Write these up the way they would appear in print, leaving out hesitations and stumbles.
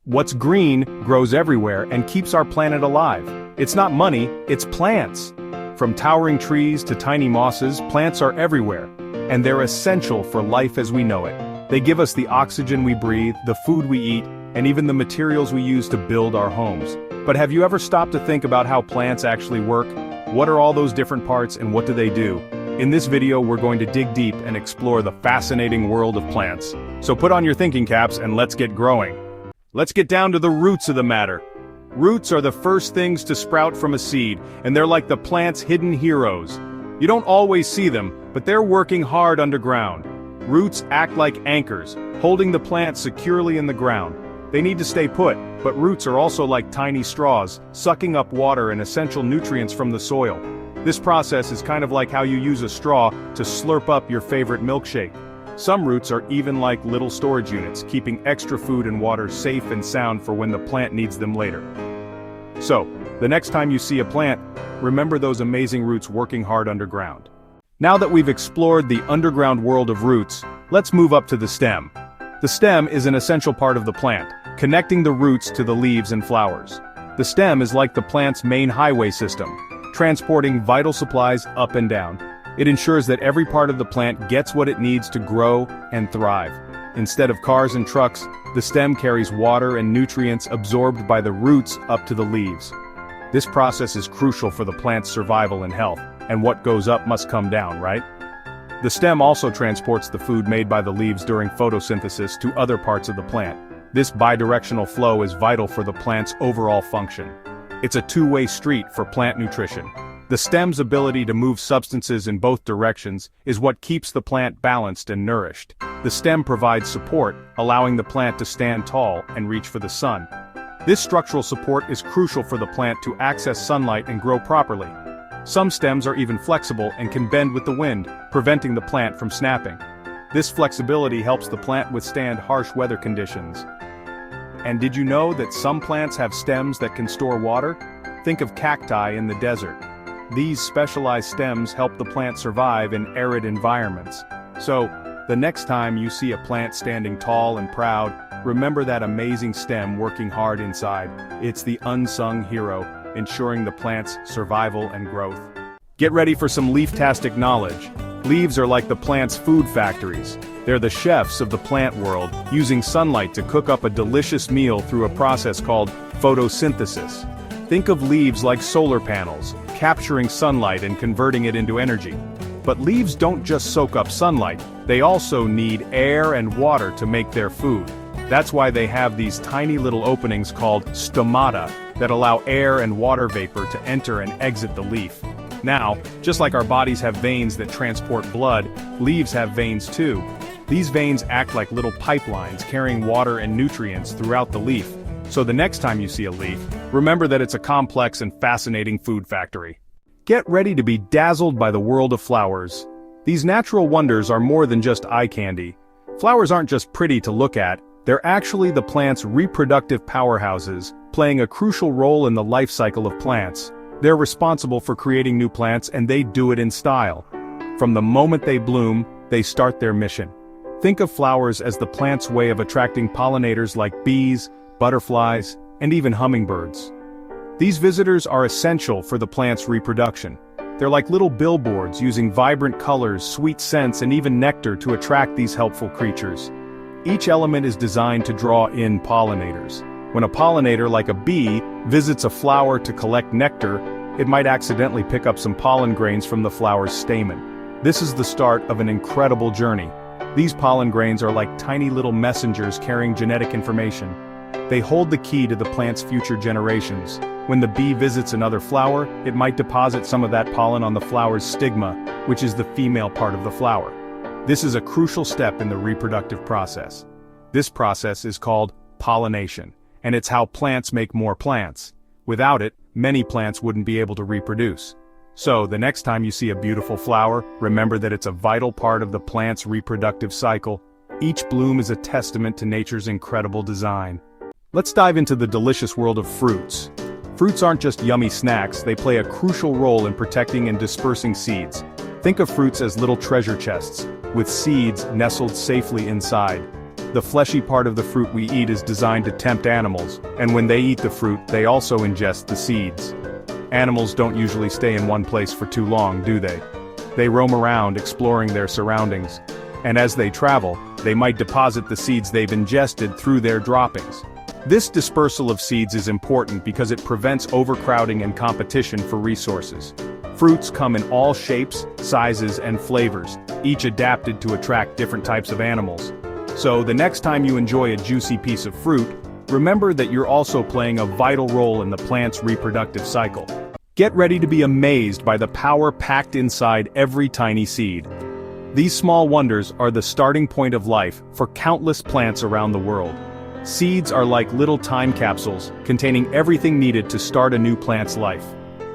What's green grows everywhere and keeps our planet alive. It's not money, it's plants. From towering trees to tiny mosses, plants are everywhere. And they're essential for life as we know it. They give us the oxygen we breathe, the food we eat, and even the materials we use to build our homes. But have you ever stopped to think about how plants actually work? What are all those different parts and what do they do? In this video we're going to dig deep and explore the fascinating world of plants. So put on your thinking caps and let's get growing. Let's get down to the roots of the matter. Roots are the first things to sprout from a seed, and they're like the plant's hidden heroes. You don't always see them, but they're working hard underground. Roots act like anchors, holding the plant securely in the ground. They need to stay put, but roots are also like tiny straws, sucking up water and essential nutrients from the soil. This process is kind of like how you use a straw to slurp up your favorite milkshake. Some roots are even like little storage units, keeping extra food and water safe and sound for when the plant needs them later. So, the next time you see a plant, remember those amazing roots working hard underground. Now that we've explored the underground world of roots, let's move up to the stem. The stem is an essential part of the plant, connecting the roots to the leaves and flowers. The stem is like the plant's main highway system, transporting vital supplies up and down. It ensures that every part of the plant gets what it needs to grow and thrive. Instead of cars and trucks, the stem carries water and nutrients absorbed by the roots up to the leaves. This process is crucial for the plant's survival and health, and what goes up must come down, right? The stem also transports the food made by the leaves during photosynthesis to other parts of the plant. This bidirectional flow is vital for the plant's overall function. It's a two-way street for plant nutrition. The stem's ability to move substances in both directions is what keeps the plant balanced and nourished. The stem provides support, allowing the plant to stand tall and reach for the sun. This structural support is crucial for the plant to access sunlight and grow properly. Some stems are even flexible and can bend with the wind, preventing the plant from snapping. This flexibility helps the plant withstand harsh weather conditions. And did you know that some plants have stems that can store water? Think of cacti in the desert. These specialized stems help the plant survive in arid environments. So, the next time you see a plant standing tall and proud, remember that amazing stem working hard inside. It's the unsung hero, ensuring the plant's survival and growth. Get ready for some leaf-tastic knowledge. Leaves are like the plant's food factories. They're the chefs of the plant world, using sunlight to cook up a delicious meal through a process called photosynthesis. Think of leaves like solar panels, capturing sunlight and converting it into energy. But leaves don't just soak up sunlight, they also need air and water to make their food. That's why they have these tiny little openings called stomata that allow air and water vapor to enter and exit the leaf. Now, just like our bodies have veins that transport blood, leaves have veins too. These veins act like little pipelines carrying water and nutrients throughout the leaf. So the next time you see a leaf, remember that it's a complex and fascinating food factory. Get ready to be dazzled by the world of flowers. These natural wonders are more than just eye candy. Flowers aren't just pretty to look at, they're actually the plant's reproductive powerhouses, playing a crucial role in the life cycle of plants. They're responsible for creating new plants and they do it in style. From the moment they bloom, they start their mission. Think of flowers as the plant's way of attracting pollinators like bees, butterflies, and even hummingbirds. These visitors are essential for the plant's reproduction. They're like little billboards using vibrant colors, sweet scents, and even nectar to attract these helpful creatures. Each element is designed to draw in pollinators. When a pollinator, like a bee, visits a flower to collect nectar, it might accidentally pick up some pollen grains from the flower's stamen. This is the start of an incredible journey. These pollen grains are like tiny little messengers carrying genetic information. They hold the key to the plant's future generations. When the bee visits another flower, it might deposit some of that pollen on the flower's stigma, which is the female part of the flower. This is a crucial step in the reproductive process. This process is called pollination, and it's how plants make more plants. Without it, many plants wouldn't be able to reproduce. So, the next time you see a beautiful flower, remember that it's a vital part of the plant's reproductive cycle. Each bloom is a testament to nature's incredible design. Let's dive into the delicious world of fruits. Fruits aren't just yummy snacks, they play a crucial role in protecting and dispersing seeds. Think of fruits as little treasure chests, with seeds nestled safely inside. The fleshy part of the fruit we eat is designed to tempt animals, and when they eat the fruit, they also ingest the seeds. Animals don't usually stay in one place for too long, do they? They roam around exploring their surroundings, and as they travel, they might deposit the seeds they've ingested through their droppings. This dispersal of seeds is important because it prevents overcrowding and competition for resources. Fruits come in all shapes, sizes, and flavors, each adapted to attract different types of animals. So the next time you enjoy a juicy piece of fruit, remember that you're also playing a vital role in the plant's reproductive cycle. Get ready to be amazed by the power packed inside every tiny seed. These small wonders are the starting point of life for countless plants around the world. Seeds are like little time capsules, containing everything needed to start a new plant's life.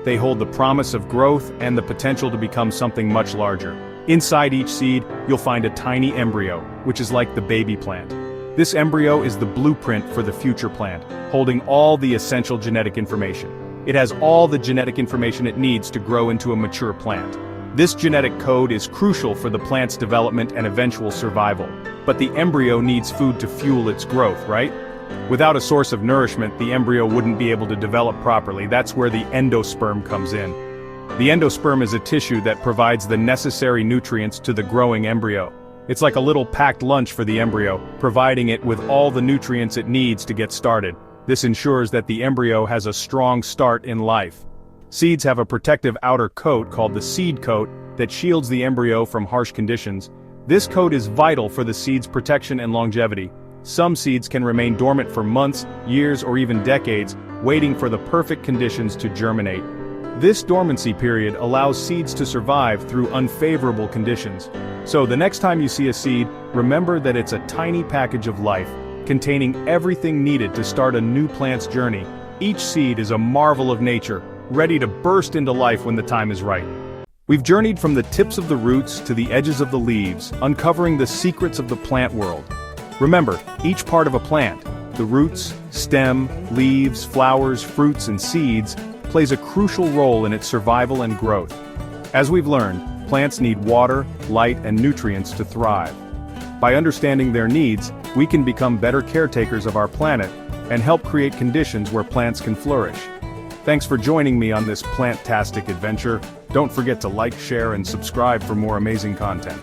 They hold the promise of growth and the potential to become something much larger. Inside each seed, you'll find a tiny embryo, which is like the baby plant. This embryo is the blueprint for the future plant, holding all the essential genetic information. It has all the genetic information it needs to grow into a mature plant. This genetic code is crucial for the plant's development and eventual survival. But the embryo needs food to fuel its growth, right? Without a source of nourishment, the embryo wouldn't be able to develop properly. That's where the endosperm comes in. The endosperm is a tissue that provides the necessary nutrients to the growing embryo. It's like a little packed lunch for the embryo, providing it with all the nutrients it needs to get started. This ensures that the embryo has a strong start in life. Seeds have a protective outer coat called the seed coat that shields the embryo from harsh conditions. This coat is vital for the seed's protection and longevity. Some seeds can remain dormant for months, years, or even decades, waiting for the perfect conditions to germinate. This dormancy period allows seeds to survive through unfavorable conditions. So the next time you see a seed, remember that it's a tiny package of life, containing everything needed to start a new plant's journey. Each seed is a marvel of nature, ready to burst into life when the time is right. We've journeyed from the tips of the roots to the edges of the leaves, uncovering the secrets of the plant world. Remember, each part of a plant, the roots, stem, leaves, flowers, fruits, and seeds, plays a crucial role in its survival and growth. As we've learned, plants need water, light, and nutrients to thrive. By understanding their needs, we can become better caretakers of our planet and help create conditions where plants can flourish. Thanks for joining me on this plant-tastic adventure. Don't forget to like, share, and subscribe for more amazing content.